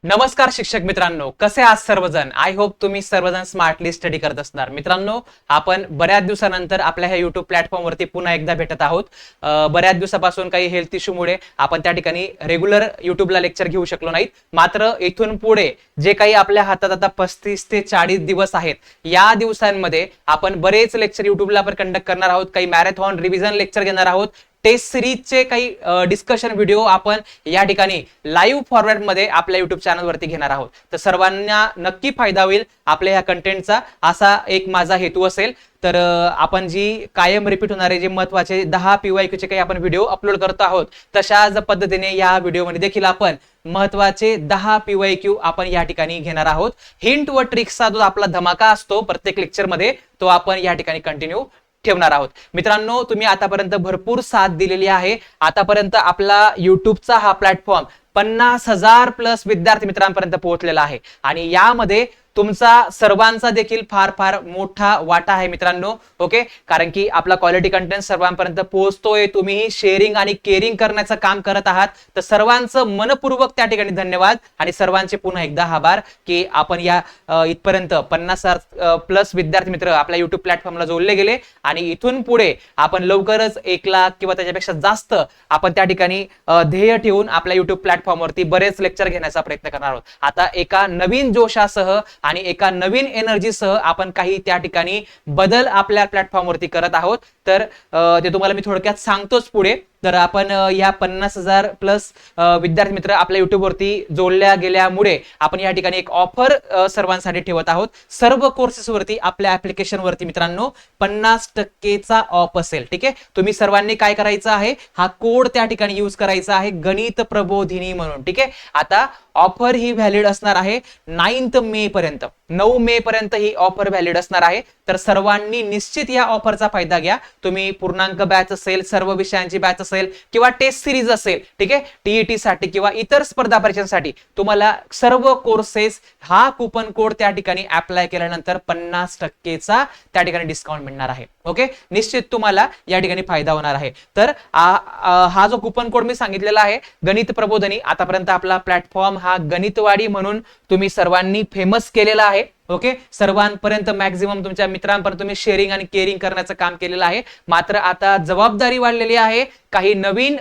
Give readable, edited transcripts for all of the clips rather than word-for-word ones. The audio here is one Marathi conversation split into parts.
नमस्कार शिक्षक मित्रांनो, कसे आहात सर्वजण? आय होप तुम्ही सर्वजण स्मार्टली स्टडी करत असणार. मित्रांनो, आपण बऱ्याच दिवसानंतर आपल्या ह्या युट्यूब प्लॅटफॉर्मवरती पुन्हा एकदा भेटत आहोत. बऱ्याच दिवसापासून काही हेल्थ इश्यूमुळे आपण त्या ठिकाणी रेग्युलर युट्यूबला लेक्चर घेऊ शकलो नाहीत. मात्र इथून पुढे जे काही आपल्या हातात आता 35 ते 40 दिवस आहेत, या दिवसांमध्ये आपण बरेच लेक्चर युट्यूबला पण कंडक्ट करणार आहोत. काही मॅरेथॉन रिव्हिजन लेक्चर घेणार आहोत. टेस्ट सिरीजचे काही डिस्कशन व्हिडिओ आपण या ठिकाणी लाईव्ह फॉर्मॅट मध्ये आपल्या युट्यूब चॅनलवरती घेणार आहोत. तर सर्वांना नक्की फायदा होईल आपल्या या कंटेंटचा, असा एक माझा हेतू असेल. तर आपण जी कायम रिपीट होणारे जे महत्वाचे 10 PYQ चे काही आपण व्हिडिओ अपलोड करतो आहोत, तशाच पद्धतीने या व्हिडिओमध्ये देखील आपण महत्वाचे 10 PYQ आपण या ठिकाणी घेणार आहोत. हिंट व ट्रिक्सचा जो आपला धमाका असतो प्रत्येक लेक्चरमध्ये, तो आपण या ठिकाणी कंटिन्यू ठेवणार आहोत. मित्रांनो, तुम्ही आतापर्यंत भरपूर साथ दिलेली आहे. आतापर्यंत आपला युट्यूबचा हा प्लॅटफॉर्म 50,000 प्लस विद्यार्थी मित्रांपर्यंत पोहोचलेला आहे आणि यामध्ये तुमचा सर्वांचा देखील फार फार मोठा वाटा आहे मित्रांनो. ओके, कारण की आपला क्वालिटी कंटेंट सर्वांपर्यंत पोहोचतोय. तुम्ही शेअरिंग आणि केअरिंग करण्याचं काम करत आहात. तर सर्वांचं मनपूर्वक त्या ठिकाणी धन्यवाद आणि सर्वांचे पुन्हा एकदा आभार की आपण या इथपर्यंत 50,000 प्लस विद्यार्थी मित्र आपल्या युट्यूब प्लॅटफॉर्मला जोडले गेले आणि इथून पुढे आपण लवकरच 1 लाख किंवा त्याच्यापेक्षा जास्त आपण त्या ठिकाणी ध्येय ठेवून आपल्या युट्यूब प्लॅटफॉर्मवरती बरेच लेक्चर घेण्याचा प्रयत्न करणार आहोत. आता एका नवीन जोशासह आणि एका नवीन एनर्जीसह आपण काही त्या ठिकाणी बदल आपल्या प्लॅटफॉर्मवरती करत आहोत. तर ते तुम्हाला मी थोडक्यात सांगतोच पुढे. तर आपण या 50,000 प्लस विद्यार्थी मित्र आपल्या युट्यूबवरती जोडल्या गेल्यामुळे आपण या ठिकाणी एक ऑफर सर्वांसाठी ठेवत आहोत. सर्व कोर्सेसवरती आपल्या ऍप्लिकेशनवरती मित्रांनो 50% ऑफ असेल. ठीक आहे, तुम्ही सर्वांनी काय करायचं आहे, हा कोड त्या ठिकाणी यूज करायचा आहे, गणित प्रबोधिनी म्हणून. ठीक आहे, आता ऑफर ही व्हॅलिड असणार आहे 9 मे पर्यंत. 9 मे पर्यंत ही ऑफर व्हॅलिड असणार आहे. तर सर्वांनी निश्चित या ऑफरचा फायदा घ्या. तुम्ही पूर्णांक बॅच असेल, सर्व विषयांची बॅच असेल किंवा टेस्ट सिरीज असेल, ठीक आहे, टीईटी साठी किंवा इतर स्पर्धा परीक्षांसाठी तुम्हाला सर्व कोर्सेस हा कुपन कोड त्या ठिकाणी अप्लाय केल्यानंतर 50%चा त्या ठिकाणी डिस्काउंट मिळणार आहे. ओके, निश्चित तुम्हाला या ठिकाणी फायदा होणार आहे. तर हा जो कुपन कोड मी सांगितलेला आहे गणित प्रबोधिनी, आतापर्यंत आपला प्लॅटफॉर्म हा गणितवाडी म्हणून तुम्ही सर्वांनी फेमस केलेला आहे. ओके, सर्वांपर्यंत मॅक्झिमम तुमच्या मित्रांपर्यंत तुम्ही शेअरिंग आणि केअरिंग करण्याचं काम केलेलं आहे. मात्र आता जबाबदारी वाढलेली आहे. काही नवीन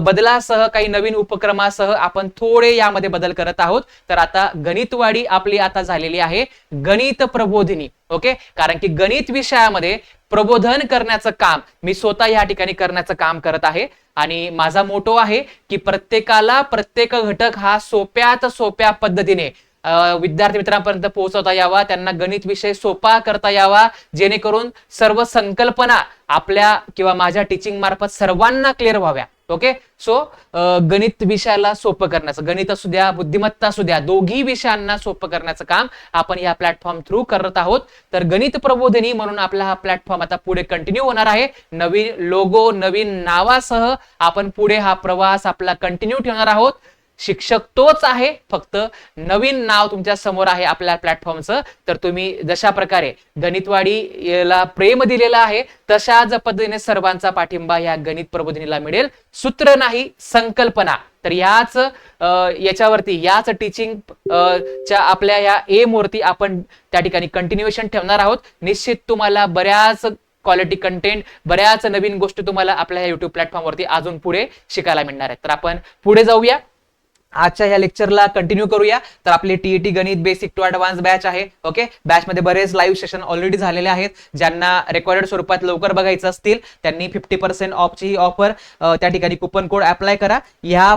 बदलासह, काही नवीन उपक्रमासह आपण थोडे यामध्ये बदल करत आहोत. तर आता गणितवाडी आपली आता झालेली आहे गणित प्रबोधिनी. ओके, कारण की गणित विषयामध्ये प्रबोधन करण्याचं काम मी स्वतः या ठिकाणी करण्याचं काम करत आहे आणि माझा मोटो आहे की प्रत्येकाला प्रत्येक घटक हा सोप्यात सोप्या पद्धतीने विद्यार्थी मित्रांपर्यंत पोहोचवता यावा, त्यांना गणित विषय सोपा करता यावा, जेणेकरून सर्व संकल्पना आपल्या किंवा माझ्या टीचिंग मार्फत सर्वांना क्लिअर व्हाव्या. ओके, सो गणित विषयाला सोपं करण्याचं, गणित असू द्या, बुद्धिमत्ता असू द्या, दोघी विषयांना सोपं करण्याचं काम आपण या प्लॅटफॉर्म थ्रू करत आहोत. तर गणित प्रबोधिनी म्हणून आपला हा प्लॅटफॉर्म आता पुढे कंटिन्यू होणार आहे. नवीन लोगो, नवीन नावासह आपण पुढे हा प्रवास आपला कंटिन्यू ठेवणार आहोत. शिक्षक तोच आहे, फक्त नवीन नाव तुमच्या समोर आहे आपल्या प्लॅटफॉर्मचं. तर तुम्ही जशा प्रकारे गणितवाडी याला प्रेम दिलेला आहे, तशाच पद्धतीने सर्वांचा पाठिंबा या गणित प्रबोधिनीला मिळेल. सूत्र नाही, संकल्पना. तर याच्यावरती याच टीचिंग च्या आपल्या या एम वरती आपण त्या ठिकाणी कंटिन्युएशन ठेवणार आहोत. निश्चित तुम्हाला बऱ्याच क्वालिटी कंटेंट, बऱ्याच नवीन गोष्टी तुम्हाला आपल्या युट्यूब प्लॅटफॉर्मवरती अजून पुढे शिकायला मिळणार आहेत. तर आपण पुढे जाऊया, आजच्या या लेक्चरला कंटिन्यू करूया. तर आपली टीईटी गणित बेसिक टू ऍडव्हान्स बॅच आहे. ओके, बॅच मध्ये बरेच लाईव्ह सेशन ऑलरेडी झालेले आहेत. ज्यांना रेकॉर्डेड स्वरूपात लवकर बघायचं असतील त्यांनी 50% ऑफची ऑफर त्या ठिकाणी कुपन कोड अप्लाय करा. या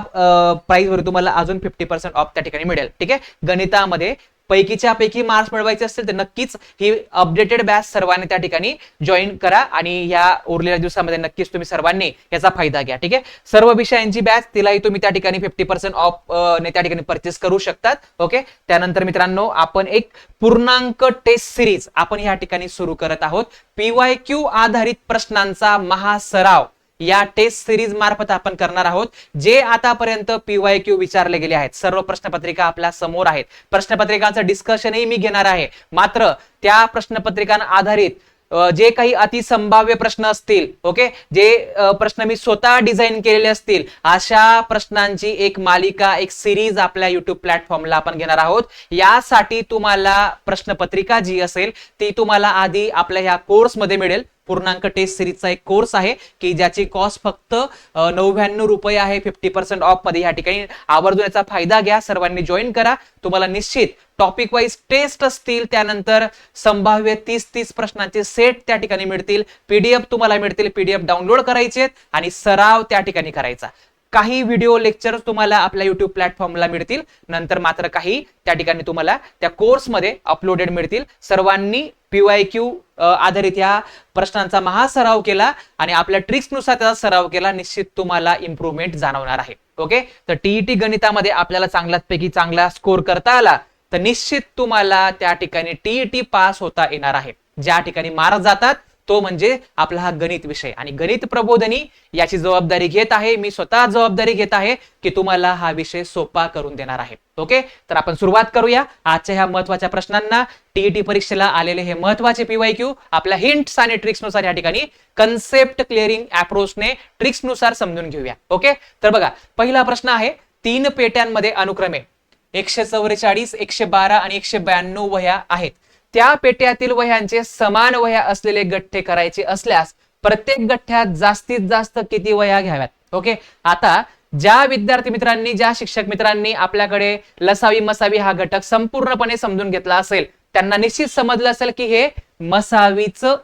प्राइस वर तुम्हाला अजून 50% ऑफ त्या ठिकाणी मिळेल. ठीक आहे, गणितामध्ये पैकीच्या पैकी मार्क्स मिळवायचे असतील तर नक्कीच ही अपडेटेड बॅच सर्वांनी त्या ठिकाणी जॉईन करा आणि या उरलेल्या दिवसामध्ये नक्कीच तुम्ही सर्वांनी याचा फायदा घ्या. ठीक आहे, सर्व विषयांची बॅच तिलाही तुम्ही त्या ठिकाणी 50% ऑफ ने त्या ठिकाणी परचेस करू शकतात. ओके, त्यानंतर मित्रांनो आपण एक पूर्णांक टेस्ट सिरीज आपण या ठिकाणी सुरू करत आहोत. PYQ आधारित प्रश्नांचा महासराव या टेस्ट सिरीज मार्फत आपण करणार आहोत. जे आतापर्यंत PYQ विचारले गेले आहेत, सर्व प्रश्नपत्रिका आपल्या समोर आहेत. प्रश्नपत्रिकांचं डिस्कशनही मी घेणार आहे. मात्र त्या प्रश्नपत्रिकांना आधारित जे काही अतिसंभाव्य प्रश्न असतील, ओके, जे प्रश्न मी स्वतः डिझाईन केलेले असतील, अशा प्रश्नांची एक मालिका, एक सिरीज आपल्या युट्यूब प्लॅटफॉर्मला आपण घेणार आहोत. यासाठी तुम्हाला प्रश्नपत्रिका जी असेल ती तुम्हाला आधी आपल्या ह्या कोर्समध्ये मिळेल. पूर्णांक टेस्ट सिरीजचा एक कोर्स आहे की ज्याची कॉस्ट फक्त 99 रुपये आहे, 50% ऑफ मध्ये. या ठिकाणी आवर्जून याचा फायदा घ्या, सर्वांनी जॉईन करा. तुम्हाला निश्चित टॉपिक वाईज टेस्ट असतील, त्यानंतर संभाव्य 30 प्रश्नांचे सेट त्या ठिकाणी मिळतील, पीडीएफ तुम्हाला मिळतील. पीडीएफ डाउनलोड करायचे आणि सराव त्या ठिकाणी करायचा. काही व्हिडिओ लेक्चर तुम्हाला आपल्या युट्यूब प्लॅटफॉर्मला मिळतील, नंतर मात्र काही त्या ठिकाणी तुम्हाला त्या कोर्समध्ये अपलोडेड मिळतील. सर्वांनी PYQ आधारित या प्रश्नांचा महासराव केला आणि आपल्या ट्रिक्सनुसार त्याचा सराव केला, निश्चित तुम्हाला इम्प्रूव्हमेंट जाणवणार आहे. ओके, तर टीईटी गणितामध्ये आपल्याला चांगल्यापैकी चांगला स्कोर करता आला तर निश्चित तुम्हाला त्या ठिकाणी टीईटी पास होता येणार आहे. ज्या ठिकाणी मार्क जातात तो म्हणजे आपला हा गणित विषय, आणि गणित प्रबोधिनी याची जबाबदारी घेत आहे, मी स्वतः जबाबदारी घेत आहे की तुम्हाला हा विषय सोपा करून देणार आहे. ओके, तर आपण सुरुवात करूया आजच्या ह्या महत्वाच्या प्रश्नांना. टीईटी परीक्षेला आलेले हे महत्वाचे PYQ आपल्या हिंट्स आणि ट्रिक्स नुसार या ठिकाणी कन्सेप्ट क्लिअरिंग अप्रोचने ट्रिक्स नुसार समजून घेऊया. ओके, तर बघा, पहिला प्रश्न आहे, 3 पेट्यांमध्ये अनुक्रमे 144, 112 आणि 192 वह्या आहेत. त्या पेट्यातील वह्यांचे समान वह्या असलेले गठ्ठे करायचे असल्यास प्रत्येक गठ्ठ्यात जास्तीत जास्त किती वह्या घ्याव्यात? ओके, आता ज्या विद्यार्थी मित्रांनी, ज्या शिक्षक मित्रांनी आपल्याकडे लसावी मसावी हा घटक संपूर्णपणे समजून घेतला असेल त्यांना निश्चित समजलं असेल की हे मसावीचं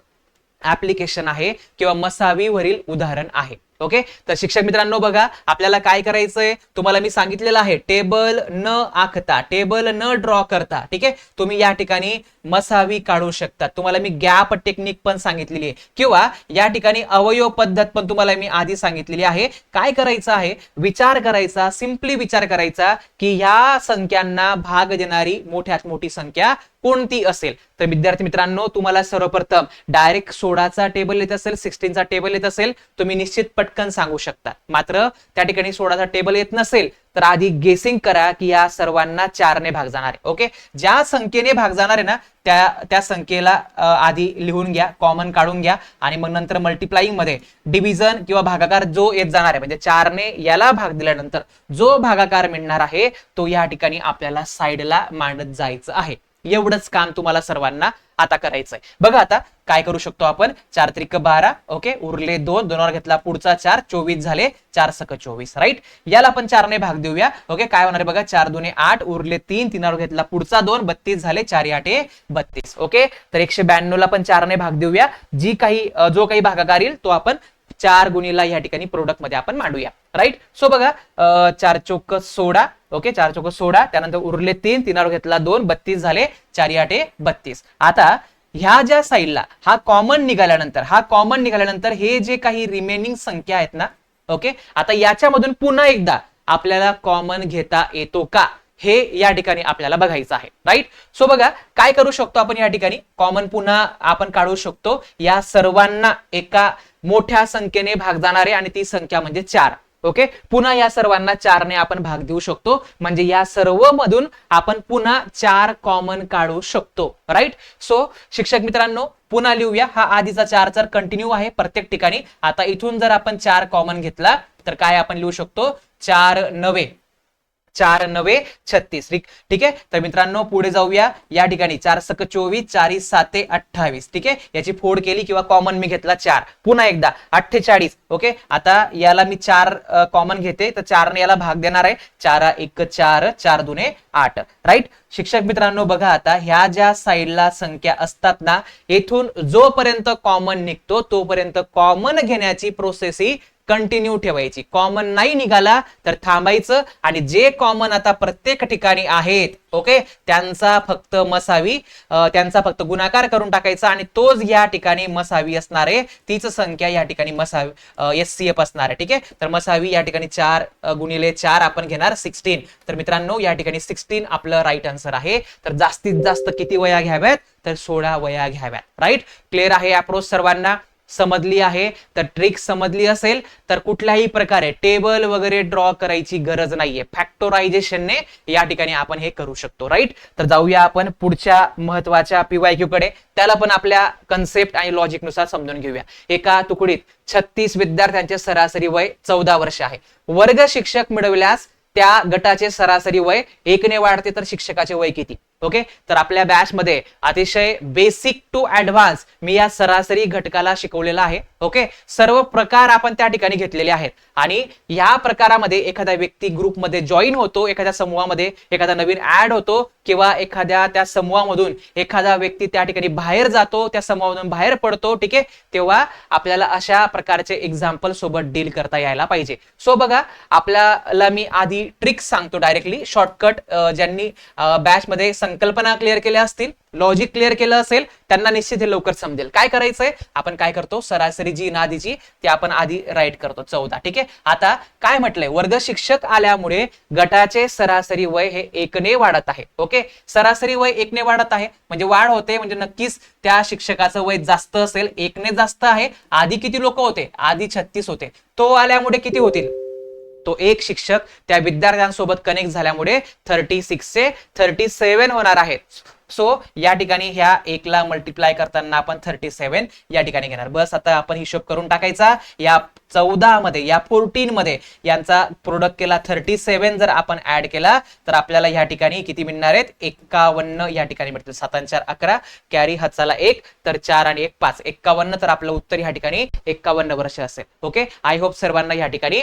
ऍप्लिकेशन आहे किंवा मसावीवरील उदाहरण आहे. ओके, तर शिक्षक मित्रांनो बघा, आपल्याला काय करायचंय, तुम्हाला मी सांगितलेलं आहे, टेबल न आखता, टेबल न ड्रॉ करता, ठीक आहे, तुम्ही या ठिकाणी मसावी काढू शकता. तुम्हाला मी गॅप टेक्निक पण सांगितलेली आहे किंवा या ठिकाणी अवयव पद्धत पण तुम्हाला मी आधी सांगितलेली आहे. काय करायचं आहे, विचार करायचा, सिंपली विचार करायचा की ह्या संख्यांना भाग देणारी मोठ्यात मोठी संख्या कोणती असेल. तर विद्यार्थी मित्रांनो, तुम्हाला सर्वप्रथम डायरेक्ट 16चा टेबल येत असेल, 16चा टेबल येत असेल, तुम्ही निश्चित पटकन सांगू शकता. मात्र त्या ठिकाणी 16चा टेबल येत नसेल तर आधी गेसिंग करा की या सर्वांना 4 ने भाग जाणार आहे. ओके, ज्या संख्येने भाग जाणार आहे ना त्या संख्येला आधी लिहून घ्या, कॉमन काढून घ्या, आणि मग नंतर मल्टिप्लाइंग मध्ये डिव्हिजन किंवा भागाकार जो येत जाणार आहे, म्हणजे 4 ने याला भाग दिल्यानंतर जो भागाकार मिळणार आहे तो या ठिकाणी आपल्याला साइडला मांडत जायचं आहे. एवढंच काम तुम्हाला सर्वांना आता करायचंय. बघा आता काय करू शकतो आपण, 4 त्रिक 12, ओके, उरले 2, 2 वर घेतला पुढचा 4, 24 झाले, 4 सक 24, राईट. याला आपण 4 ने भाग देऊया. ओके, काय होणार आहे बघा, 4 2 8, उरले 3, 3 वर घेतला पुढचा 2, 32 झाले, 4 8 32. ओके, तर 192 ला पण 4 ने भाग देऊया. जो काही भागाकार येईल तो आपण 4 गुणीला या ठिकाणी प्रोडक्ट मध्ये आपण मांडूया, राईट. सो बघा, 4 चौक 16, ओके, 4 चौक 16, त्यानंतर उरले 3, 3 वर घेतला 2, 32 झाले, 4 8 32. आता ह्या ज्या साईडला हा कॉमन निघाल्यानंतर हे जे काही रिमेनिंग संख्या आहेत ना, ओके, आता याच्यामधून पुन्हा एकदा आपल्याला कॉमन घेता येतो का हे या ठिकाणी आपल्याला बघायचं आहे, राईट. सो बघा, काय करू शकतो आपण, या ठिकाणी कॉमन पुन्हा आपण काढू शकतो. या सर्वांना एका मोठ्या संख्येने भाग जाणार आहे आणि ती संख्या म्हणजे 4. ओके, पुन्हा या सर्वांना 4 ने आपण भाग देऊ शकतो, म्हणजे या सर्व मधून आपण पुन्हा 4 कॉमन काढू शकतो, राईट. सो शिक्षक मित्रांनो, पुन्हा लिहूया. हा आधीचा 4 कंटिन्यू आहे प्रत्येक ठिकाणी. आता इथून जर आपण 4 कॉमन घेतला तर काय आपण लिहू शकतो, 4 9 36. ठीक आहे, तर मित्रांनो पुढे जाऊया. या ठिकाणी 4 सक 24, 4 7 28. ठीक आहे, याची फोड केली किंवा कॉमन मी घेतला 4, पुन्हा एकदा 48. ओके, आता याला मी 4 कॉमन घेते, तर 4 ने याला भाग देणार आहे, 4 1 4, 4 2 8, राईट. शिक्षक मित्रांनो बघा, आता ह्या ज्या साईडला संख्या असतात ना, येथून जोपर्यंत कॉमन निघतो तोपर्यंत कॉमन घेण्याची प्रोसेस ही कंटिन्यू ठेवायची. कॉमन नाही निघाला तर थांबायचं, आणि जे कॉमन आता प्रत्येक ठिकाणी आहेत, ओके, त्यांचा फक्त गुणाकार करून टाकायचा, आणि तोच या ठिकाणी मसावी असणार आहे, तीच संख्या या ठिकाणी मसावी SCF असणार आहे. ठीक आहे, तर मसावी या ठिकाणी 4 गुणिले 4 आपण घेणार 16. तर मित्रांनो या ठिकाणी 16 आपलं राईट आन्सर आहे. तर जास्तीत जास्त किती वह्या घ्याव्यात, तर 16 वह्या घ्याव्यात, राईट. क्लिअर आहे अप्रोच सर्वांना. समजली आहे, तर ट्रिक समजली असेल तर कुठल्याही प्रकारे टेबल वगैरे ड्रॉ करायची गरज नाहीये. फॅक्टोरायझेशनने या ठिकाणी आपण हे करू शकतो. राईट, तर जाऊया आपण पुढच्या महत्वाच्या PYQ कडे. त्याला पण आपल्या कन्सेप्ट आणि लॉजिक नुसार समजून घेऊया. एका तुकडीत 36 विद्यार्थ्यांचे सरासरी वय 14 वर्ष आहे. वर्ग शिक्षक मिळवल्यास त्या गटाचे सरासरी वय 1 ने वाढते, तर शिक्षकाचे वय किती? ओके, तर आपल्या बॅच मध्ये अतिशय बेसिक टू ऍडव्हान्स मी या सरासरी घटकाला शिकवलेला आहे. ओके, सर्व प्रकार आपण त्या ठिकाणी घेतलेले आहेत आणि या प्रकारामध्ये एखादा व्यक्ती ग्रुपमध्ये जॉईन होतो, एखाद्या समूहामध्ये एखादा नवीन ऍड होतो, किंवा एखाद्या त्या समूहामधून एखादा व्यक्ती त्या ठिकाणी बाहेर जातो, त्या समूहामधून बाहेर पडतो. ठीक आहे, तेव्हा आपल्याला अशा प्रकारचे एक्झाम्पल सोबत डील करता यायला पाहिजे. सो बघा, आपल्याला मी आधी ट्रिक्स सांगतो डायरेक्टली शॉर्टकट. ज्यांनी बॅच मध्ये संकल्पना क्लिअर केल्या असतील, लॉजिक क्लिअर केलं असेल, त्यांना निश्चित हे लवकर समजेल. काय करायचंय, आपण काय करतो, सरासरी जी नादीची ती आपण आधी राईट करतो 14. ठीक आहे, आता काय म्हटलंय, वर्ग शिक्षक आल्यामुळे गटाचे सरासरी वय हे 1 ने वाढत आहे. ओके, सरासरी वय 1 ने वाढत आहे म्हणजे वाढ होते, म्हणजे नक्कीच त्या शिक्षकाचं वय जास्त असेल. 1 ने जास्त आहे. आधी किती लोक होते, आधी 36 होते, तो आल्यामुळे किती होतील, तो एक शिक्षक त्या विद्यार्थ्यांसोबत कनेक्ट झाल्यामुळे 36 चे 37 होणार आहेत. सो या ठिकाणी ह्या 1 ला मल्टिप्लाय करताना आपण 37 या ठिकाणी घेणार. बस आता आपण हिशोब करून टाकायचा. या 14 मध्ये, या 14 मध्ये यांचा प्रोडक्ट केला 37, जर आपण ऍड केला तर आपल्याला या ठिकाणी किती मिळणार आहेत, 51 या ठिकाणी मिळतील. 7 आणि 4 11, कॅरी हातचाला 1, तर 4 आणि 1 5, 51. तर आपलं उत्तर या ठिकाणी 51 वर्ष असेल. ओके, आय होप सर्वांना या ठिकाणी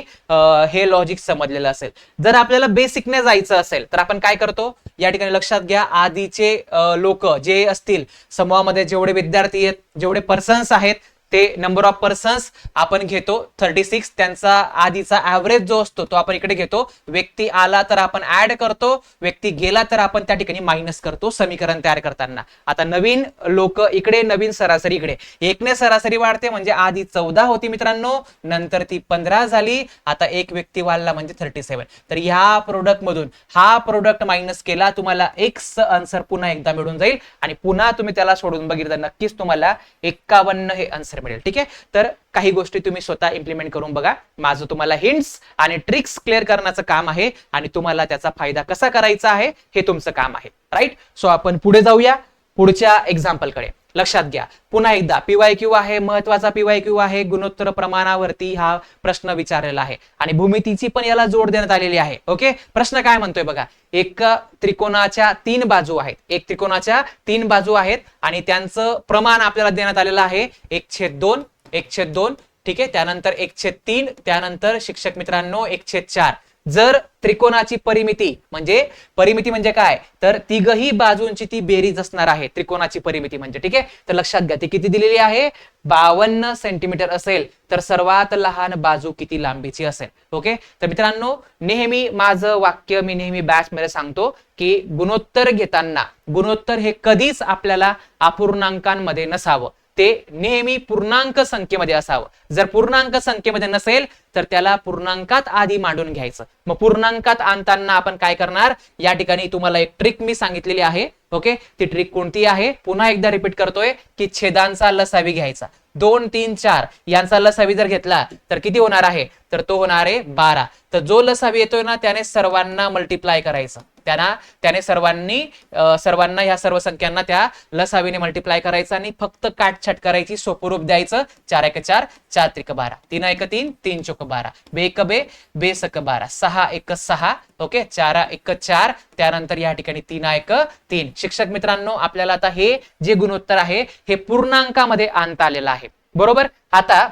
हे लॉजिक समजलेलं असेल. जर आपल्याला बेसिकने जायचं असेल तर आपण काय करतो, या ठिकाणी लक्षात घ्या, आधीचे लोक जे असतील समूहामध्ये, जेवढे विद्यार्थी आहेत, जेवढे पर्सन्स आहेत, ते नंबर ऑफ पर्सन्स आपण घेतो 36. त्यांचा आधीचा ऍव्हरेज जो असतो तो आपण इकडे घेतो. व्यक्ती आला तर आपण ऍड करतो, व्यक्ती गेला तर आपण त्या ठिकाणी मायनस करतो समीकरण तयार करताना. आता नवीन लोक इकडे, नवीन सरासरी इकडे. 1 ने सरासरी वाढते म्हणजे आधी 14 होती मित्रांनो, नंतर ती 15 झाली, आता एक व्यक्ती वाढला म्हणजे 37. तर ह्या प्रोडक्ट मधून हा प्रोडक्ट मायनस केला, तुम्हाला एक्स आन्सर पुन्हा एकदा मिळून जाईल आणि पुन्हा तुम्ही त्याला सोडून बघितलं नक्कीच तुम्हाला 51 हे आन्सर मिळेल. ठीक आहे, तर काही गोष्टी तुम्ही स्वतः इम्प्लिमेंट करून बघा. माझं तुम्हाला हिंट्स आणि ट्रिक्स क्लिअर करण्याचं काम आहे आणि तुम्हाला त्याचा फायदा कसा करायचा आहे हे तुमचं काम आहे. राईट, सो आपण पुढे जाऊया पुढच्या एक्झाम्पल कडे. लक्षात घ्या, पुन्हा एकदा PYQ आहे, महत्वाचा PYQ आहे. गुणोत्तर प्रमाणावरती हा प्रश्न विचारलेला आहे आणि भूमितीची पण याला जोड देण्यात आलेली आहे. ओके, प्रश्न काय म्हणतोय बघा, एक त्रिकोणाच्या 3 बाजू आहेत, एक त्रिकोणाच्या 3 बाजू आहेत आणि त्यांचं प्रमाण आपल्याला देण्यात आलेलं आहे 1/2, 1/2. ठीक आहे, त्यानंतर 1/3, त्यानंतर शिक्षक मित्रांनो 1/4. जर त्रिकोणाची परिमिती म्हणजे काय, तर तिघही बाजूंची ती बेरीज असणार आहे त्रिकोणाची परिमिती म्हणजे. ठीक आहे, तर लक्षात घ्या ती किती दिलेली आहे, 52 सेंटीमीटर असेल तर सर्वात लहान बाजू किती लांबीची असेल. ओके, तर मित्रांनो नेहमी माझं वाक्य मी नेहमी बॅच मध्ये सांगतो की गुणोत्तर घेताना, गुणोत्तर हे कधीच आपल्याला अपूर्णांकांमध्ये नसावं, ते नेहमी पूर्णांक संख्येमध्ये असावं. जर पूर्णांक संख्येमध्ये नसेल तर त्याला पूर्णांकात आधी मांडून घ्यायचं. मग पूर्णांकात आणताना आपण काय करणार, या ठिकाणी तुम्हाला एक ट्रिक मी सांगितलेली आहे. ओके, ती ट्रिक कोणती आहे, पुन्हा एकदा रिपीट करतोय की छेदांचा लसावी घ्यायचा. 2, 3, 4 यांचा लसावी जर घेतला तर किती होणार आहे, तर तो होणार आहे 12. तर जो लसावी येतोय ना त्याने सर्वांना मल्टिप्लाय करायचं, त्याने सर्वांना ह्या सर्व संख्यांना त्या लसावीने मल्टिप्लाय करायचं आणि फक्त काटछाट करायची, सोपं रूप द्यायचं. 4 1 4, 4 3 12, 3 1 3, 3 4 12, 2 1 2, 2 1 12, 6 1 6. ओके, 4 1 4, त्यानंतर या ठिकाणी 3 1 3. शिक्षक मित्रांनो आपल्याला आता हे जे गुणोत्तर आहे हे पूर्णांकामध्ये आणता आलेलं आहे. बरोबर, आता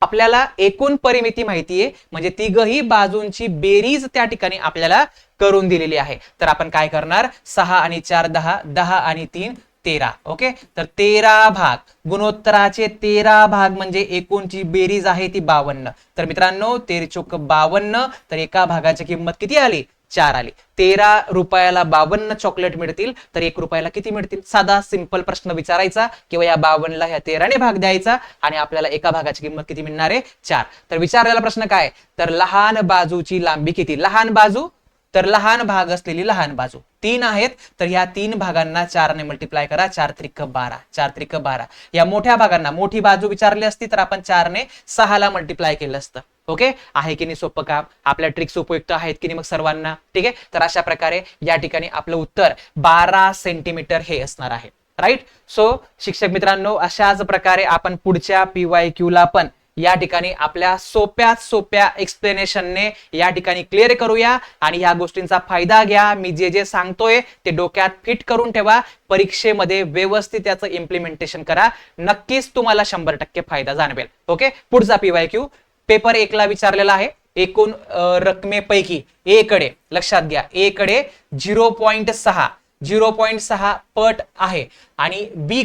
आपल्याला एकूण परिमिती माहितीये म्हणजे तिघही बाजूंची बेरीज त्या ठिकाणी आपल्याला करून दिलेली आहे. तर आपण काय करणार, 6 आणि 4 10, 10 आणि 3 13. ओके, तर 13 भाग, गुणोत्तराचे 13 भाग म्हणजे एकूणची बेरीज आहे ती 52. तर मित्रांनो 13 चोक 52, तर एका भागाची किंमत किती आली, 4 आली. 13 रुपयाला 52 चॉकलेट मिळतील तर 1 रुपयाला किती मिळतील. साधा सिंपल प्रश्न विचारायचा किंवा या 52ला ह्या 13 ने भाग द्यायचा आणि आपल्याला एका भागाची किंमत किती मिळणार आहे, 4. तर विचारलेला प्रश्न काय, तर लहान बाजूची लांबी किती. लहान बाजू तर लहान भाग असलेली लहान बाजू 3 आहेत, तर ह्या 3 भागांना 4 ने मल्टिप्लाय करा, 4 त्रिक 12, 4 त्रिक 12. या मोठ्या भागांना मोठी बाजू विचारली असती तर आपण 4 ने 6 ला मल्टिप्लाय केलं असतं. ओके, आहे की नाही सोपं काम? आपल्या ट्रिक्स उपयुक्त आहेत की नाही मग सर्वांना? ठीक आहे, तर अशा प्रकारे या ठिकाणी आपलं उत्तर 12 सेंटीमीटर हे असणार आहे. राईट. सो शिक्षक मित्रांनो, अशाच प्रकारे आपण पुढच्या PYQ ला पण या ठिकाणी आपल्या सोप्यात सोप्या एक्सप्लेनेशनने या ठिकाणी क्लिअर करूया आणि या गोष्टींचा फायदा घ्या. मी जे जे सांगतोय ते डोक्यात फिट करून ठेवा, परीक्षेमध्ये व्यवस्थित याचं इम्प्लिमेंटेशन करा, नक्कीच तुम्हाला 100% फायदा जाणवेल. ओके, पुढचा PYQ पेपर 1 ला विचारलेला आहे. एकूण रकमेपैकी ए कडे, लक्षात घ्या, ए कडे 0.6 पट आहे आणि बी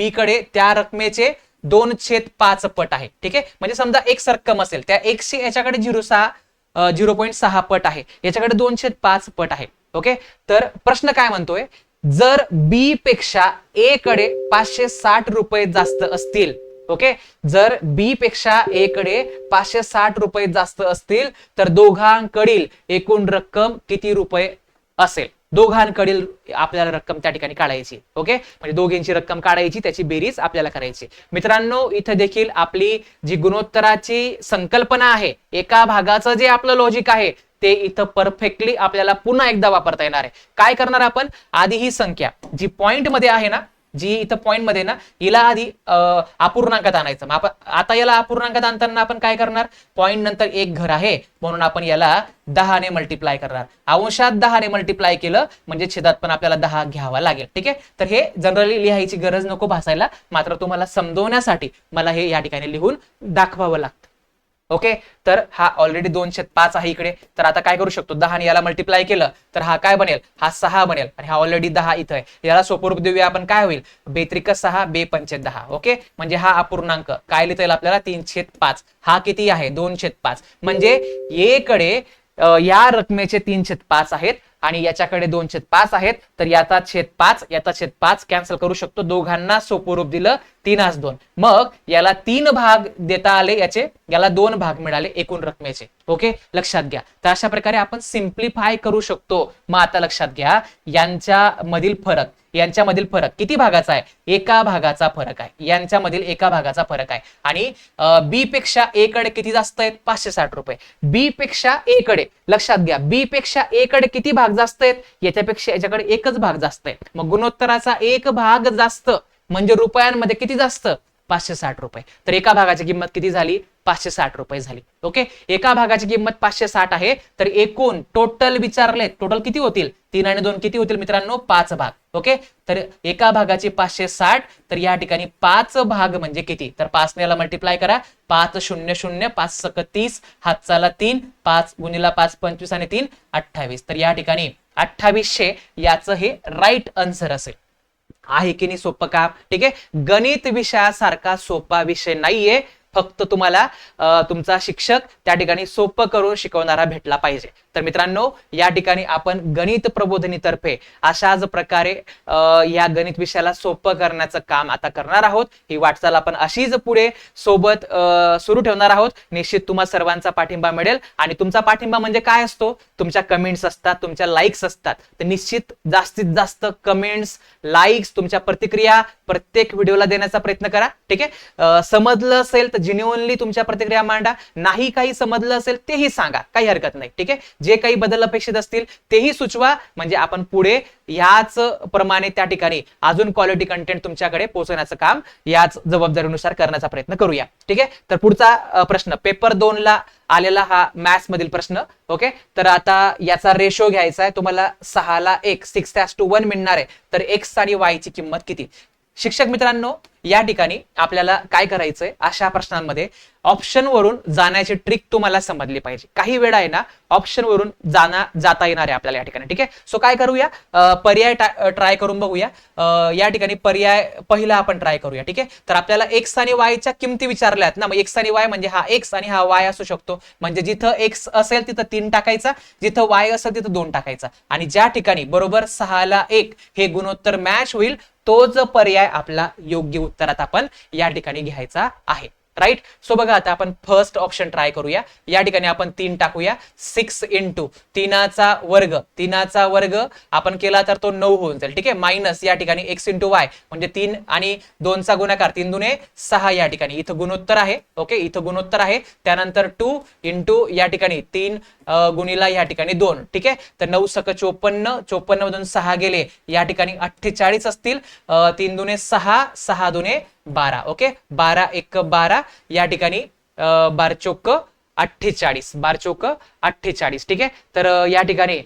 कडे त्या रकमेचे 2/5 पट आहे. ठीक आहे, म्हणजे समजा एक रक्कम असेल, त्या एकशे याच्याकडे 0.6 पट आहे, याच्याकडे 2/5 पट आहे. ओके, तर प्रश्न काय म्हणतोय, जर बी पेक्षा ए कडे 560 रुपये जास्त असतील, ओके, जर बी पेक्षा ए कडे 560 रुपये जास्त असतील तर दोघांकडील एकूण रक्कम किती रुपये असेल? दोघांकडील आपल्याला रक्कम त्या ठिकाणी काढायची. ओके, म्हणजे दोघींची रक्कम काढायची, त्याची बेरीज आपल्याला करायची. मित्रांनो, इथं देखील आपली जी गुणोत्तराची संकल्पना आहे, एका भागाचं जे आपलं लॉजिक आहे ते इथं परफेक्टली आपल्याला पुन्हा एकदा वापरता येणार आहे. काय करणार आपण, आधी ही संख्या जी पॉइंट मध्ये आहे ना, जी इथं पॉइंट मध्ये ना, हिला आधी अपूर्णांकात आणायचं. आता याला अपूर्णांकात आणताना आपण काय करणार, पॉइंट नंतर एक घर आहे म्हणून आपण याला 10 ने मल्टिप्लाय करणार. अंशात 10 ने मल्टिप्लाय केलं म्हणजे छेदात पण आपल्याला 10 घ्यावा लागेल. ठीक आहे, तर हे जनरली लिहायची गरज नको भासायला, मात्र तुम्हाला समजवण्यासाठी मला हे या ठिकाणी लिहून दाखवावं लागतं. ओके, तर हा ऑलरेडी 2/5 आहे इकडे, तर आता काय करू शकतो, 10 ने याला मल्टिप्लाय केलं तर हा काय बनेल, हा 6 बनेल आणि हा ऑलरेडी 10 इथं आहे. याला सोपं रूप देऊया आपण, काय होईल, 2×6 2×10. ओके, म्हणजे हा अपूर्णांक काय लिहिता येईल आपल्याला, 3/5. हा किती आहे, 2/5. म्हणजे ए कडे या रकमेचे 3/5 आहेत आणि याच्याकडे 2/5 आहेत, तर याचा छेद 5 कॅन्सल करू शकतो. दोघांना सोपं रूप दिलं, 3×2. मग याला 3 भाग देता आले, याला 2 भाग मिळाले एकूण रकमेचे. ओके, लक्षात घ्या. तर अशा प्रकारे आपण सिम्प्लिफाय करू शकतो. मग आता लक्षात घ्या, यांच्यामधील फरक किती भागाचा आहे, एका भागाचा फरक आहे. यांच्यामधील एका भागाचा फरक आहे आणि बी पेक्षा ए कडे किती जास्त आहेत, 560 रुपये. बी पेक्षा ए कडे, लक्षात घ्या, बी पेक्षा ए कडे किती भाग जास्त आहेत, याच्यापेक्षा याच्याकडे एकच भाग जास्त आहे. मग गुणोत्तराचा एक भाग जास्त म्हणजे रुपयांमध्ये किती जास्त, 560 रुपये. तर एका भागाची किंमत किती झाली, 560 रुपये झाली. ओके, एका भागाची किंमत 560 आहे, तर एकूण टोटल विचारले, टोटल किती होतील, 3 आणि 2 किती होतील मित्रांनो, 5 भाग. ओके, तर एका भागाची 560, तर या ठिकाणी 5 भाग म्हणजे किती, तर 5 ने याला मल्टिप्लाय करा, 5 0 0 5 × 30, हातचाला 3, 5 × 5 25 आणि 3 28. तर या ठिकाणी 2800 याचं हे राईट आन्सर असेल. आहे की नाही सोपं काम? ठीक आहे, गणित विषयासारखा सोपा विषय नाहीये, फक्त तुम्हाला तुमचा शिक्षक त्या ठिकाणी सोपं करून शिकवणारा भेटला पाहिजे. तर मित्रांनो, या ठिकाणी आपण गणित प्रबोधिनीतर्फे अशाच प्रकारे या गणित विषयाला सोपं करण्याचं काम आता करणार आहोत. ही वाटचाल आपण अशीच पुढे सोबत सुरू ठेवणार आहोत. निश्चित तुम्हाला सर्वांचा पाठिंबा मिळेल आणि तुमचा पाठिंबा म्हणजे काय असतो, तुमच्या कमेंट्स असतात, तुमच्या लाईक्स असतात. तर निश्चित जास्तीत जास्त कमेंट्स, लाईक्स, तुमच्या प्रतिक्रिया प्रत्येक व्हिडिओला देण्याचा प्रयत्न करा. ठीक आहे, समजलं असेल तर जेन्युइनली तुमच्या प्रतिक्रिया मांडा, नाही काही समजलं असेल तेही सांगा, काही हरकत नाही. ठीक आहे, जे काही बदल अपेक्षित असतील तेही सुचवा, म्हणजे आपण पुढे याच प्रमाणे त्या ठिकाणी अजून क्वालिटी कंटेंट तुमच्याकडे पोहोचवण्याचं काम याच जबाबदारीनुसार करण्याचा प्रयत्न करूया. ठीक आहे, तर पुढचा प्रश्न पेपर 2 ला आलेला हा मॅथ्स मधील प्रश्न. ओके, तर आता याचा रेशो घ्यायचा आहे तुम्हाला, 6 ला 1, 6:1 मिळणार आहे. तर एक्स आणि वाय ची किंमत किती? शिक्षक मित्रांनो, या ठिकाणी आपल्याला काय करायचंय, अशा प्रश्नांमध्ये ऑप्शन वरून जाण्याची ट्रिक तुम्हाला समजली पाहिजे. काही वेळा आहे ना, ऑप्शन वरून जाता येणार आहे आपल्याला या ठिकाणी. ठीक आहे, सो काय करूया, पर्याय ट्राय करून बघूया. या ठिकाणी पर्याय पहिला आपण ट्राय करूया. ठीक आहे, तर आपल्याला एक्स आणि वायच्या किमती विचारल्यात ना, मग एक्स आणि वाय म्हणजे हा एक्स आणि हा वाय असू शकतो. म्हणजे जिथं एक्स असेल तिथं 3 टाकायचा, जिथं वाय असेल तिथं 2 टाकायचा आणि ज्या ठिकाणी बरोबर 6 ला 1 हे गुणोत्तर मॅच होईल, तोच पर्याय आपला योग्य उत्तरात आपण या ठिकाणी घ्यायचा आहे. राईट. सो बघा आता आपण फर्स्ट ऑप्शन ट्राय करूया. या ठिकाणी आपण 3 टाकूया. 6 इंटू 3चा वर्ग आपण केला तर तो 9 होऊन जाईल. ठीक आहे. मायनस या ठिकाणी x इंटू वाय म्हणजे 3 आणि 2चा गुणाकार 3 दुने 6 या ठिकाणी इथं गुणोत्तर आहे. ओके, इथं गुणोत्तर आहे. त्यानंतर 2 इंटू या ठिकाणी 3 गुणिला या ठिकाणी 2. ठीक आहे. तर 9 सक 54, 54 मधून 6 गेले या ठिकाणी 48 असतील. 3 दुने 6, 6 दुने 12. ओके, 12 1 12 या ठिकाणी 12 चोक 48, 12 चोक 48. ठीक आहे. तर या ठिकाणी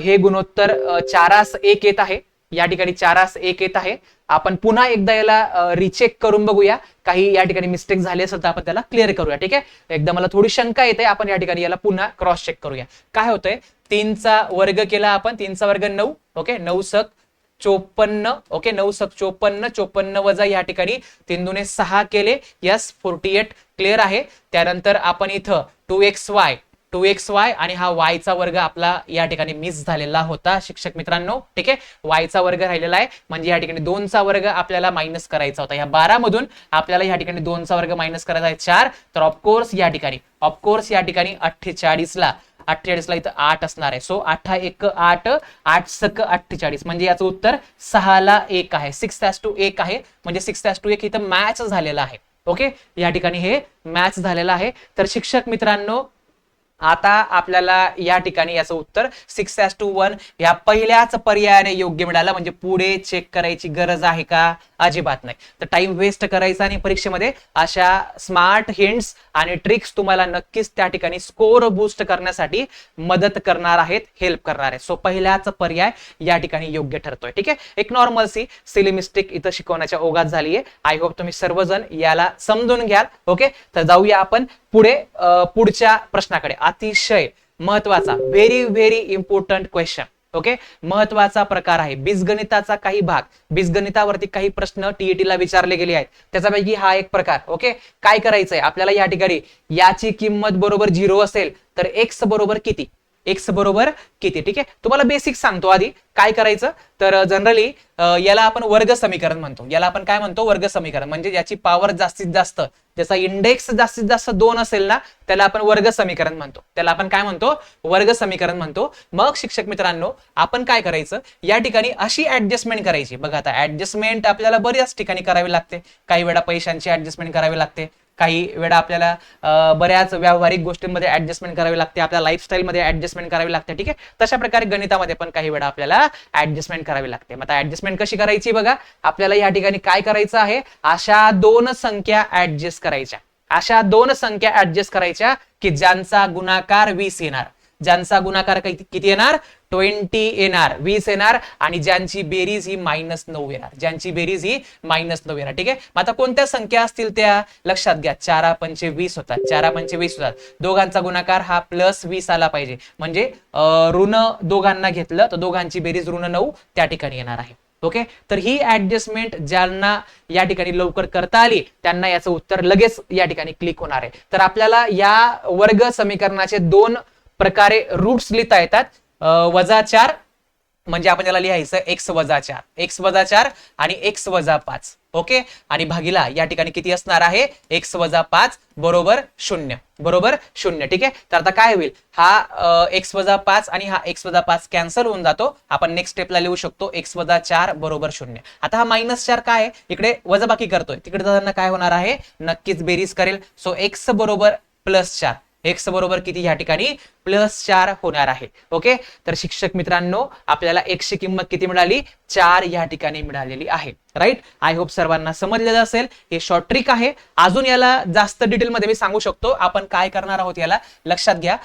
हे गुणोत्तर 4:1 येत आहे. या ठिकाणी 4:1 येत आहे. आपण पुन्हा एकदा याला रिचेक करून बघूया. काही या ठिकाणी मिस्टेक झाली असेल तर आपण त्याला क्लिअर करूया. ठीक आहे. एकदा मला थोडी शंका येते. आपण या ठिकाणी याला पुन्हा क्रॉस चेक करूया. काय होतंय, 3चा वर्ग केला आपण, 3चा वर्ग 9. ओके, 9 सक 54. ओके, 9 सक 54, 54 वजा या ठिकाणी 3 दुने 6 केले. यस, 48 क्लिअर आहे. त्यानंतर आपण इथं 2xy आणि हा y चा वर्ग आपला या ठिकाणी मिस झालेला होता शिक्षक मित्रांनो. ठीक आहे. y चा वर्ग राहिलेला आहे म्हणजे या ठिकाणी 2चा वर्ग आपल्याला मायनस करायचा होता. या 12 मधून आपल्याला या ठिकाणी 2चा वर्ग मायनस करायचा आहे 4. तर ऑफकोर्स या ठिकाणी 48 ला इथं 8 असणार आहे. सो 8 1 8, 8 सक 48 म्हणजे याचं उत्तर 6 ला 1 आहे. 6:1 आहे म्हणजे 6:1 इथं मॅच झालेला आहे. ओके, या ठिकाणी हे मॅच झालेलं आहे. तर शिक्षक मित्रांनो आता आपल्याला या ठिकाणी याचं उत्तर 6:1 या पहिल्याच पर्यायाने योग्य मिळालं. म्हणजे पुढे चेक करायची गरज आहे का? अजिबात नाही. तर टाइम वेस्ट करायचा आणि परीक्षेमध्ये अशा स्मार्ट हिंट्स आणि ट्रिक्स तुम्हाला नक्कीच त्या ठिकाणी स्कोर बूस्ट करण्यासाठी मदत करणार आहेत, हेल्प करणार आहे. सो पहिल्याच पर्याय या ठिकाणी योग्य ठरतोय. ठीक आहे. एक नॉर्मल सिली मिस्टेक इथं शिकवण्याच्या ओघात झालीये. आय होप तुम्ही सर्वजण याला समजून घ्याल. ओके, तर जाऊया आपण पुढच्या प्रश्नाकडे. अतिशय महत्वाचा, very very important question. Okay, महत्वाचा प्रकार आहे बीजगणिताचा. काही भाग बीजगणितावरती काही प्रश्न टीईटी ला विचारले गेले आहेत, त्याच्यापैकी हा एक प्रकार. ओके, काय करायचंय आपल्याला या ठिकाणी, याची किंमत बरोबर 0 असेल तर x बरोबर किती, x बरोबर किती. ठीक आहे. तुम्हाला बेसिक सांगतो आधी काय करायचं. तर जनरली याला आपण वर्ग समीकरण म्हणतो. याला आपण काय म्हणतो, वर्ग समीकरण. म्हणजे ज्याची पॉवर जास्तीत जास्त, ज्याचा इंडेक्स जास्तीत जास्त 2 असेल ना, त्याला आपण वर्ग समीकरण म्हणतो. त्याला आपण काय म्हणतो, वर्ग समीकरण म्हणतो. मग शिक्षक मित्रांनो आपण काय करायचं, या ठिकाणी अशी ऍडजस्टमेंट करायची. बघा आता ऍडजस्टमेंट आपल्याला बऱ्याच ठिकाणी करावी लागते. काही वेळा पैशांची ऍडजस्टमेंट करावी लागते, काही वेळा आपल्याला बऱ्याच व्यावहारिक गोष्टींमध्ये ऍडजस्टमेंट करावी लागते, आपल्या लाईफस्टाईल मध्ये ऍडजस्टमेंट करावी लागते. ठीक आहे. तशा प्रकारे गणितामध्ये पण काही वेळा आपल्याला ऍडजस्टमेंट करावी लागते. मग ऍडजस्टमेंट कशी करायची बघा, आपल्याला या ठिकाणी काय करायचं आहे, अशा 2 संख्या ऍडजस्ट करायच्या. अशा 2 संख्या ऍडजस्ट करायच्या की ज्यांचा गुणाकार 20 येणार. ज्यांचा गुणाकार किती येणार, 20 येणार, 20 येणार. आणि ज्यांची बेरीज ही -9 येणार. ज्यांची बेरीज ही -9 येणार. ठीक आहे. मग आता कोणत्या संख्या असतील त्या लक्षात घ्या. 4 पंचे 20 होतात. 4 पंचे 20 होतात. दोघांचा गुणाकार हा +20 आला पाहिजे. म्हणजे ऋण दोघांना घेतलं तर दोघांची बेरीज ऋण 9 त्या ठिकाणी येणार आहे. ओके, तर ही ऍडजस्टमेंट ज्यांना या ठिकाणी लवकर करता आली त्यांना याचं उत्तर लगेच या ठिकाणी क्लिक होणार आहे. तर आपल्याला या वर्ग समीकरणाचे 2 प्रकारे रूट्स लिहिता येतात. -4 म्हणजे आपण याला लिहायचं x - 4 आणि x - 5. ओके, आणि भागीला या ठिकाणी किती असणार आहे, x - 5 बरोबर 0. बरोबर 0. ठीक आहे. तर आता काय होईल, हा x - 5 आणि हा x - 5 कॅन्सल होऊन जातो. आपण नेक्स्ट स्टेपला लिहू शकतो x - 4 बरोबर 0. आता हा -4 काय आहे, इकडे वजाबाकी करतोय, तिकडे जाताना काय होणार आहे, नक्कीच बेरीज करेल. सो x बरोबर +4. x बरोबर किती या ठिकाणी +4 होणार आहे. ओके, तर शिक्षक मित्रांनो आपल्याला x ची किंमत किती मिळाली, 4 या ठिकाणी मिळालेली आहे. राईट. आय होप सर्वांना समजलेलं असेल. हे शॉर्ट ट्रिक आहे. अजून याला जास्त डिटेल मध्ये मी सांगू शकतो. आपण काय करणार आहोत याला लक्षात घ्या.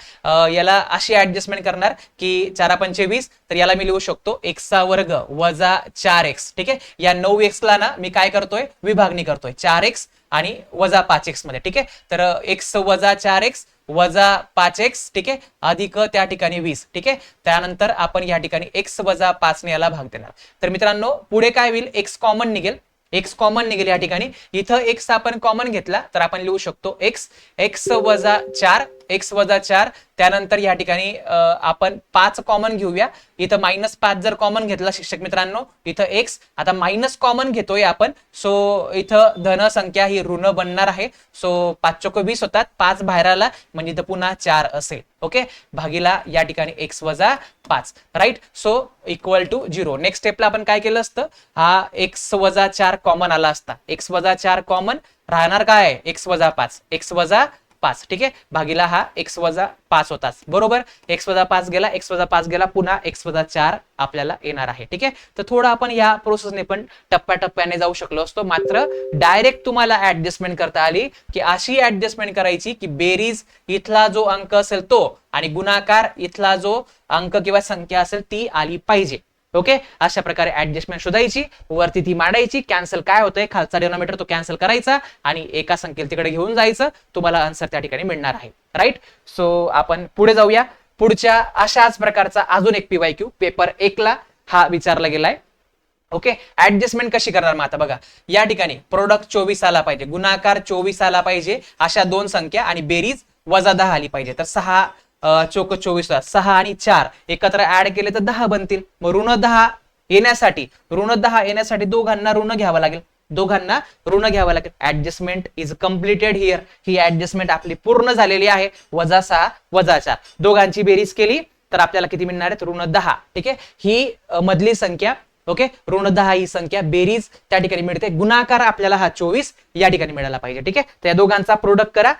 याला अशी ऍडजस्टमेंट करणार की 4 पंचे 20, तर याला मी लिहू शकतो x चा वर्ग वजा 4x. ठीक आहे. या 9x ला ना मी काय करतोय, विभागणी करतोय 4x आणि वजा 5x मध्ये. ठीक आहे. तर x वजा 4x वजा 5x. ठीक आहे, अधिक त्या ठिकाणी 20. ठीक आहे. त्यानंतर आपण या ठिकाणी x वजा 5 ने याला भाग देणार. तर मित्रांनो पुढे काय होईल, x कॉमन निघेल. x कॉमन निघेल या ठिकाणी. इथं x आपण कॉमन घेतला तर आपण लिहू शकतो x वजा 4 x वजा 4, त्यानंतर या ठिकाणी आपण 5 कॉमन घेऊया. इथं -5 जर कॉमन घेतला शिक्षक मित्रांनो, इथं x, आता मायनस कॉमन घेतोय आपण, सो इथं धन संख्या ही ऋण बनणार आहे. सो 5 चोक 20 होतात, 5 बाहेर आला म्हणजे इथं पुन्हा 4 असेल. ओके, भागीला या ठिकाणी x वजा 5, right. So equal to 0. Next स्टेपला आपण काय केलं असतं, हा x वजा 4 कॉमन आला असता. x वजा 4 कॉमन राहणार काय, x वजा 5, x वजा 5. ठीक आहे, भागीला हा x वजा 5 होताच, बरोबर. x वजा 5 गेला, x वजा 5 गेला, पुन्हा x वजा 4 आपल्याला येणार आहे. ठीक आहे, तर थोडं आपण या प्रोसेसने पण टप्प्याटप्प्याने जाऊ शकलो असतो, मात्र डायरेक्ट तुम्हाला ऍडजस्टमेंट करता आली की अशी ऍडजस्टमेंट करायची की बेरीज इथला जो अंक असेल तो आणि गुणाकार इथला जो अंक किंवा संख्या असेल ती आली पाहिजे. ओके, अशा प्रकारे ऍडजस्टमेंट शोधायची, वरती ती मांडायची, कॅन्सल काय होतंय खालचा डिनॉमिनेटर तो कॅन्सल करायचा आणि एका संख्येला तिकडे घेऊन जायचं, तुम्हाला आन्सर त्या ठिकाणी मिळणार आहे. राईट. सो आपण पुढे जाऊया. पुढच्या अशाच प्रकारचा अजून एक पीवायक्यू पेपर 1 ला हा विचारला गेलाय. ओके, ऍडजस्टमेंट कशी करणार मग आता बघा, या ठिकाणी प्रोडक्ट 24 आला पाहिजे, गुणाकार 24 आला पाहिजे, अशा दोन संख्या आणि बेरीज वजा 10 आली पाहिजे. तर 6 चोक 24, 6 आणि 4 एकत्र ऍड केले तर 10 बनतील. मग ऋण 10 येण्यासाठी दोघांना ऋण घ्यावं लागेल, adjustment is completed here. He adjustment आपली पूर्ण झालेली आहे. वजा 6 वजा 4 दोघांची बेरीज केली तर आपल्याला किती मिळणार आहेत, ऋण 10. ठीक आहे, ही मधली संख्या. ओके, ऋण 10 ही संख्या, बेरीज त्या ठिकाणी मिळते, गुणाकार आपल्याला हा 24 या ठिकाणी मिळाला पाहिजे. ठीक आहे, तर या दोघांचा प्रोडक्ट करा,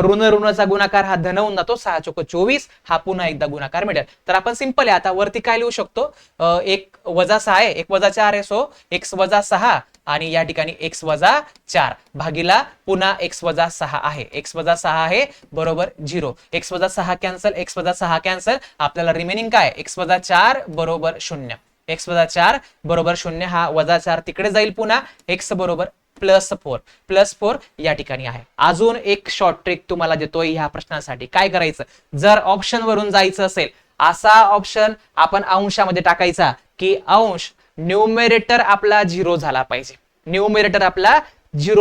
ऋण ऋणचा गुणाकार हा धन होऊन जातो, 6 चोक 24 हा पुन्हा एकदा गुणाकार मिळेल. तर आपण सिंपल आहे, आता वरती काय लिहू शकतो, 1 वजा 6 आहे, 1 वजा 4 आहे, सो x वजा 6 आणि या ठिकाणी x वजा 4 भागीला पुन्हा x वजा 6 आहे, x वजा 6 आहे बरोबर 0. x वजा 6 कॅन्सल, x वजा 6 कॅन्सल, आपल्याला रिमेनिंग काय, x वजा 4 बरोबर 0, x वजा 4 बरोबर 0, हा वजा 4 तिकडे जाईल, पुन्हा x बरोबर +4 या ठिकाणी आहे. अजून एक शॉर्ट ट्रिक तुम्हाला देतोय ह्या प्रश्नासाठी. काय करायचं, जर ऑप्शन वरून जायचं असेल, असा ऑप्शन आपण अंशामध्ये टाकायचा की अंश न्यूमेरेटर आपला 0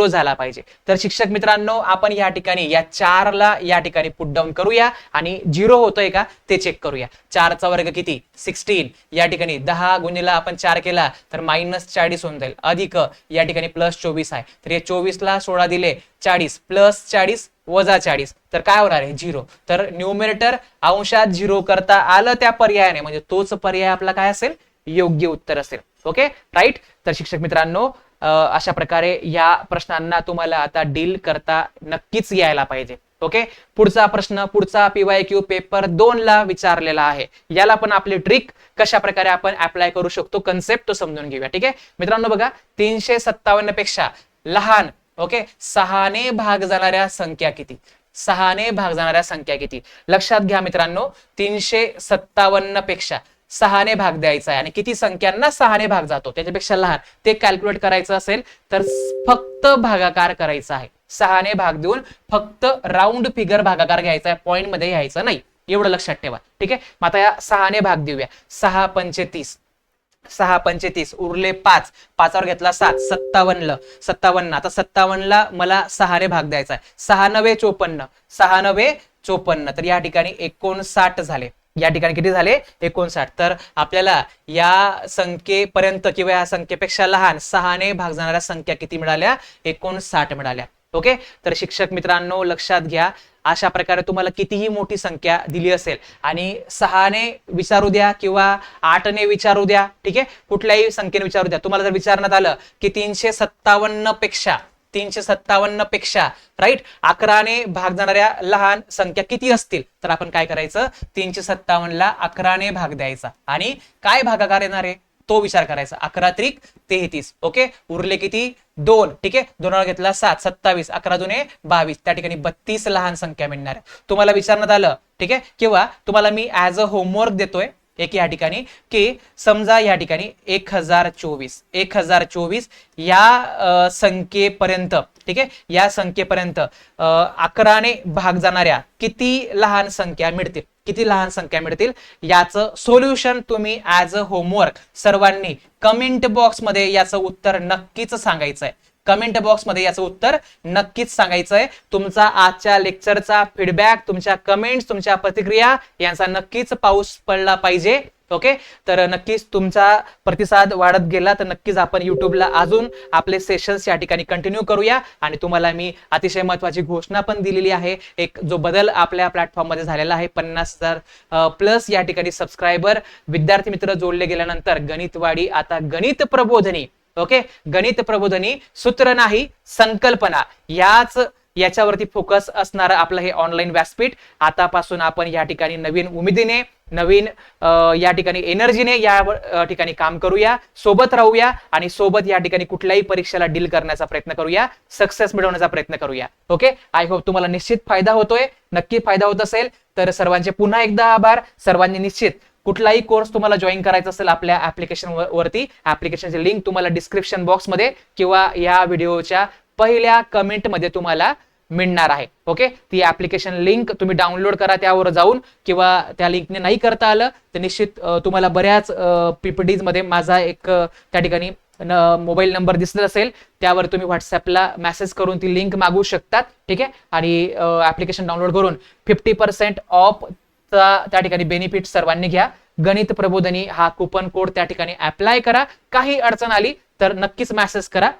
झाला पाहिजे, तर शिक्षक मित्रांनो आपण या ठिकाणी या 4 ला या ठिकाणी पुट डाऊन करूया आणि 0 होतोय का ते चेक करूया. 4 चा वर्ग किती, 16, या ठिकाणी 10 गुणिला आपण 4 केला तर -40 होऊन जाईल, अधिक या ठिकाणी +24 आहे, तर या 24 ला 16 दिले 40, +40 वजा 40, तर काय होणार आहे 0. तर न्यूमेरेटर अंशात 0 करता आलं त्या पर्यायाने, म्हणजे तोच पर्याय आपला काय असेल, योग्य उत्तर असेल. Okay, right. तर शिक्षक मित्रांनो अशा प्रकारे या प्रश्नांना तुम्हाला आता डील करता नक्कीच यायला पाहिजे. ओके, पुढचा प्रश्न, पुढचा पीवायक्यू पेपर 2 ला विचारलेला आहे. याला पण आपली ट्रिक कशा प्रकारे आपण अप्लाय करू शकतो, कन्सेप्ट तो समजून घेऊया. ठीक आहे मित्रांनो, बघा 357 पेक्षा लहान, ओके, 6 ने भाग जाणाऱ्या संख्या किती, लक्षात घ्या मित्रांनो, 357 पेक्षा 6 ने भाग द्यायचा आहे आणि किती संख्यांना 6 ने भाग जातो त्याच्यापेक्षा लहान ते कॅल्क्युलेट करायचं असेल तर फक्त भागाकार करायचा आहे. 6 ने भाग देऊन फक्त राऊंड फिगर भागाकार घ्यायचा आहे, पॉइंट मध्ये घ्यायचं नाही, एवढं लक्षात ठेवा. ठीक आहे, मग आता या 6 ने भाग देऊया. 6 पंचे 30 उरले 5, 5 वर घेतला 7, 57. आता 57 ला मला 6 ने भाग द्यायचा आहे. 6 9 54, तर या ठिकाणी 59 झाले. या ठिकाणी किती झाले, 59. तर आपल्याला या संख्येपर्यंत किंवा या संख्येपेक्षा लहान 6 ने भाग जाणाऱ्या संख्या किती मिळाल्या, 59 मिळाल्या. ओके, तर शिक्षक मित्रांनो लक्षात घ्या, अशा प्रकारे तुम्हाला कितीही मोठी संख्या दिली असेल आणि 6 ने विचारू द्या किंवा 8 ने विचारू द्या, ठीक आहे, कुठल्याही संख्येने विचारू द्या, तुम्हाला जर विचारण्यात आलं की 357 पेक्षा राईट 11 ने भाग जाणाऱ्या लहान संख्या किती असतील, तर आपण काय करायचं, 357 ला 11 ने भाग द्यायचा आणि काय भागाकार येणार आहे तो विचार करायचा. 11 त्रिक 33. ओके, उरले किती 2. ठीक आहे, 2 वर घेतला 7, 27, 11 दुने 22, त्या ठिकाणी 32 लहान संख्या मिळणार आहे. तुम्हाला विचारण्यात आलं, ठीक आहे, किंवा तुम्हाला मी ऍज अ होमवर्क देतोय एक या ठिकाणी की समजा या ठिकाणी 1024 या संख्येपर्यंत, ठीक आहे, या संख्येपर्यंत 11 ने भाग जाणाऱ्या किती लहान संख्या मिळतील, याचं सोल्युशन तुम्ही ऍज अ होमवर्क सर्वांनी कमेंट बॉक्स मध्ये याचं उत्तर नक्कीच सांगायचं आहे. कमेंट बॉक्समध्ये याचं उत्तर नक्कीच सांगायचंय. तुमचा आजच्या लेक्चरचा फीडबॅक, तुमच्या कमेंट्स, तुमच्या प्रतिक्रिया यांचा नक्कीच पाऊस पडला पाहिजे. ओके, तर नक्कीच तुमचा प्रतिसाद वाढत गेला तर नक्कीच आपण युट्यूबला अजून आपले सेशन्स या ठिकाणी कंटिन्यू करूया. आणि तुम्हाला मी अतिशय महत्वाची घोषणा पण दिलेली आहे. एक जो बदल आपल्या प्लॅटफॉर्म मध्ये झालेला आहे, 50,000 प्लस या ठिकाणी सबस्क्रायबर विद्यार्थी मित्र जोडले गेल्यानंतर गणितवाडी आता गणित प्रबोधिनी. ओके, गणित प्रबोधिनी सूत्र नाही संकल्पना याच्यावरती फोकस असणारं आपलं हे ऑनलाईन व्यासपीठ. आतापासून आपण या ठिकाणी नवीन उमेदीने, नवीन या ठिकाणी एनर्जीने या ठिकाणी काम करूया, सोबत राहूया आणि सोबत या ठिकाणी कुठल्याही परीक्षेला डील करण्याचा प्रयत्न करूया, सक्सेस मिळवण्याचा प्रयत्न करूया. ओके, आय होप तुम्हाला निश्चित फायदा होतोय. नक्की फायदा होत असेल तर सर्वांचे पुन्हा एकदा आभार. सर्वांनी निश्चित कुठलाही कोर्स तुम्हाला जॉईन करायचा असेल आपल्या ऍप्लिकेशन वरती, ऍप्लिकेशनची लिंक तुम्हाला डिस्क्रिप्शन बॉक्समध्ये किंवा या व्हिडिओच्या पहिल्या कमेंट मध्ये तुम्हाला मिळणार आहे. ओके, ती ऍप्लिकेशन लिंक तुम्ही डाउनलोड करा त्यावर जाऊन, किंवा त्या लिंकने नाही करता आलं तर निश्चित तुम्हाला बऱ्याच पीपीटीज मध्ये माझा एक त्या ठिकाणी मोबाईल नंबर दिसत असेल, त्यावर तुम्ही व्हॉट्सअपला मेसेज करून ती लिंक मागवू शकतात. ठीक आहे, आणि ऍप्लिकेशन डाउनलोड करून 50% ऑफ त्या ठिकाणी बेनिफिट सर्वांनी घ्या. गणित प्रबोधिनी हा कुपन कोड त्या ठिकाणी अप्लाय करा. काही अडचण आली तर नक्कीच मेसेज करा.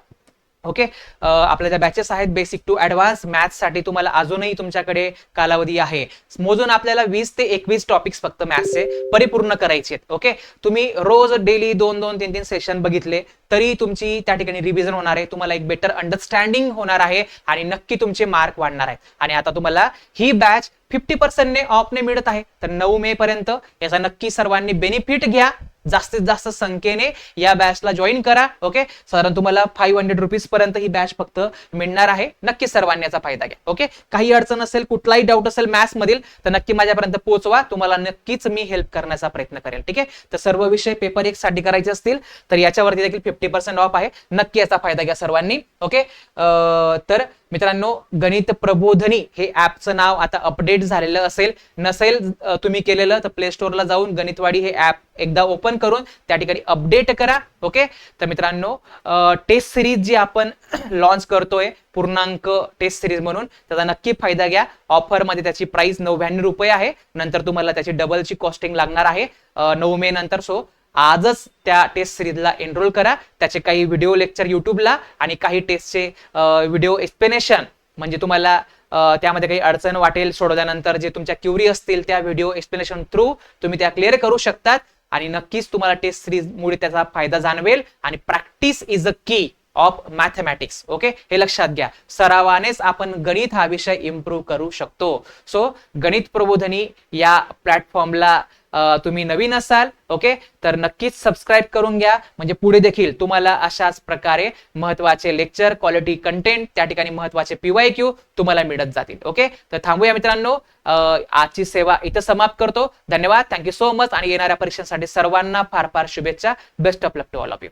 ओके, आपल्या ज्या बॅचेस आहेत बेसिक टू ऍडव्हान्स मॅथ्स साठी, तुम्हाला अजूनही तुमच्याकडे कालावधी आहे. मोजून आपल्याला 20 ते 21 टॉपिक्स फक्त मॅथ्सचे परिपूर्ण करायचे आहेत. ओके, तुम्ही रोज डेली 2-2, 3-3 सेशन बघितले तरी तुमची त्या ठिकाणी रिव्हिजन होणार आहे, तुम्हाला एक बेटर अंडरस्टँडिंग होणार आहे आणि नक्की तुमचे मार्क वाढणार आहेत. आणि आता तुम्हाला ही बॅच 50% ऑफने मिळत आहे, तर 9 मे पर्यंत याचा नक्की सर्वांनी बेनिफिट घ्या. जास्तीत जास्त संख्येने या बॅचला जॉईन करा. ओके, साधारण तुम्हाला 500 रुपीज पर्यंत ही बॅच फक्त मिळणार आहे. नक्की सर्वांनी याचा फायदा घ्या. ओके, काही अडचण असेल, कुठलाही डाऊट असेल मॅथ्स मधील तर नक्की माझ्यापर्यंत पोहोचवा, तुम्हाला नक्कीच मी हेल्प करण्याचा प्रयत्न करेल. ठीक आहे, तर सर्व विषय पेपर 1 साठी करायचे असतील तर याच्यावरती देखील 50% ऑफ आहे. नक्की याचा फायदा घ्या सर्वांनी. ओके, तर मित्रांनो, गणित प्रबोधिनी हे ऍपचं नाव आता अपडेट झालेलं असेल, नसेल तुम्ही केलेलं तर प्ले स्टोअरला जाऊन गणितवाडी हे ऍप एकदा ओपन करून त्या ठिकाणी अपडेट करा. ओके, तर मित्रांनो, टेस्ट सिरीज जी आपण लॉन्च करतोय, पूर्णांक टेस्ट सिरीज म्हणून, त्याचा नक्की फायदा घ्या. ऑफर मध्ये त्याची प्राइस 99 रुपये आहे. नंतर तुम्हाला त्याची डबलची कॉस्टिंग लागणार आहे 9 मे नंतर. सो आजच त्या टेस्ट सिरीजला एनरोल करा. त्याचे काही व्हिडिओ लेक्चर युट्यूबला आणि काही टेस्टचे व्हिडिओ एक्सप्लेनेशन, म्हणजे तुम्हाला त्यामध्ये काही अडचण वाटेल सोडवल्यानंतर जे तुमच्या क्युरी असतील त्या व्हिडिओ एक्सप्लेनेशन थ्रू तुम्ही त्या क्लिअर करू शकतात. आणि नक्कीच तुम्हाला टेस्ट सिरीज मुळे त्याचा फायदा जाणवेल. आणि प्रॅक्टिस इज अ की ऑफ मॅथमॅटिक्स. ओके, हे लक्षात घ्या. सरावानेच आपण गणित हा विषय इम्प्रूव्ह करू शकतो. सो गणित प्रबोधिनी या प्लॅटफॉर्मला तुम्ही नवीन असाल, ओके, तर नक्कीच सबस्क्राईब करून घ्या, म्हणजे पुढे देखील तुम्हाला अशाच प्रकारे महत्वाचे लेक्चर, क्वालिटी कंटेंट, त्या ठिकाणी महत्वाचे PYQ तुम्हाला मिळत जातील. ओके, तर थांबूया मित्रांनो, आजची सेवा इथं समाप्त करतो. धन्यवाद, थँक्यू सो मच. आणि येणाऱ्या परीक्षांसाठी सर्वांना फार फार शुभेच्छा. Best of luck to all of you.